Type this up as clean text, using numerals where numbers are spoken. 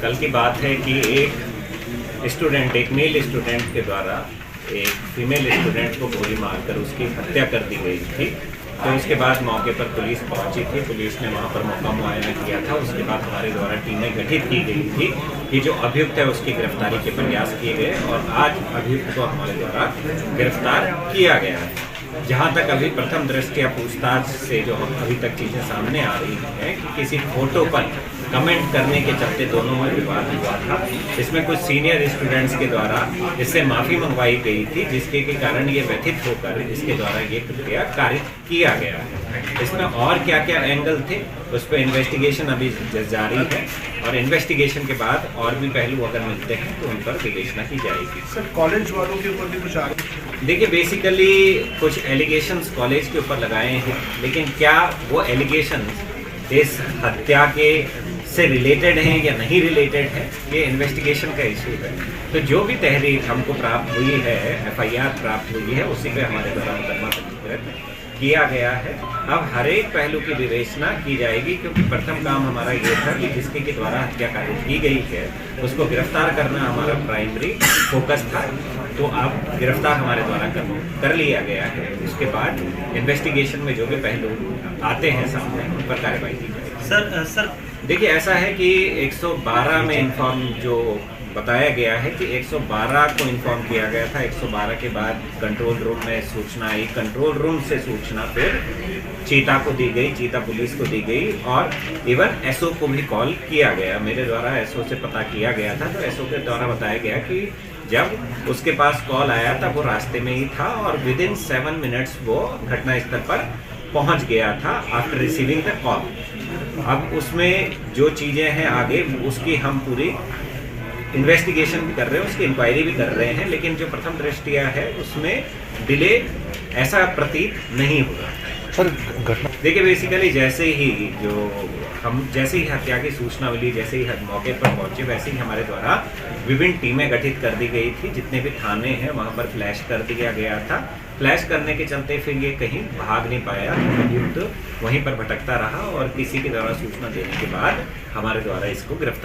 कल की बात है कि एक मेल स्टूडेंट के द्वारा एक फीमेल स्टूडेंट को गोली मारकर उसकी हत्या कर दी गई थी। तो उसके बाद मौके पर पुलिस पहुंची थी। पुलिस ने वहां पर मौका मुआयना किया था। उसके बाद हमारे द्वारा टीमें गठित की गई थी कि जो अभियुक्त है उसकी गिरफ्तारी के प्रयास किए गए और आज अभियुक्त को हमारे द्वारा गिरफ्तार किया गया है। जहां तक अभी प्रथम दृष्टया पूछताछ से जो अभी तक चीज़ें सामने आ रही हैं कि किसी फोटो पर कमेंट करने के चलते दोनों में विवाद हुआ था। इसमें कुछ सीनियर स्टूडेंट्स के द्वारा इससे माफ़ी मंगवाई गई थी, जिसके के कारण ये व्यथित होकर इसके द्वारा ये कृत्या कारित किया गया है। इसमें और क्या क्या एंगल थे उस पर इन्वेस्टिगेशन अभी जारी है और इन्वेस्टिगेशन के बाद और भी पहलू अगर मिलते हैं तो उन पर विवेचना की जाएगी। सर, कॉलेज वालों के ऊपर भी कुछ आ देखिए, बेसिकली कुछ एलिगेशंस कॉलेज के ऊपर लगाए हैं, लेकिन क्या वो एलिगेशंस इस हत्या के से रिलेटेड हैं या नहीं रिलेटेड है, ये इन्वेस्टिगेशन का इशू है। तो जो भी तहरीर हमको प्राप्त हुई है, FIR प्राप्त हुई है, उसी पे हमारे द्वारा मुकदमा पंजीकृत किया गया है। अब हर एक पहलू की विवेचना की जाएगी, क्योंकि प्रथम काम हमारा ये था कि जिसके के द्वारा हत्या कारित की गई है उसको गिरफ्तार करना हमारा प्राइमरी फोकस था। तो अब गिरफ्तार हमारे द्वारा कर लिया गया है। उसके बाद इन्वेस्टिगेशन में जो भी पहलू आते हैं सामने उन पर कार्रवाई की जाएगी। सर देखिए, ऐसा है कि 112 में इन्फॉर्म जो बताया गया है कि 112 को इन्फॉर्म किया गया था। 112 के बाद कंट्रोल रूम में सूचना आई, कंट्रोल रूम से सूचना फिर चीता को दी गई, चीता पुलिस को दी गई और इवन SO को भी कॉल किया गया। मेरे द्वारा SO से पता किया गया था, तो SO के द्वारा बताया गया कि जब उसके पास कॉल आया था वो रास्ते में ही था और विदिन 7 मिनट्स वो घटनास्थल पर पहुंच गया था आफ्टर रिसीविंग द कॉल। अब उसमें जो चीज़ें हैं आगे उसकी हम पूरी इन्वेस्टिगेशन भी कर रहे हैं, उसकी इंक्वायरी भी कर रहे हैं, लेकिन जो प्रथम दृष्टया है उसमें डिले ऐसा प्रतीत नहीं हुआ। सर, घटना देखिए, बेसिकली जैसे ही हत्या की सूचना मिली, जैसे ही मौके पर पहुंचे, वैसे ही हमारे द्वारा विभिन्न टीमें गठित कर दी गई थी। जितने भी थाने हैं वहां पर फ्लैश कर दिया गया था। फ्लैश करने के चलते फिर ये कहीं भाग नहीं पाया, अभियुक्त वहीं पर भटकता रहा और किसी के द्वारा सूचना देने के बाद हमारे द्वारा इसको गिरफ्तार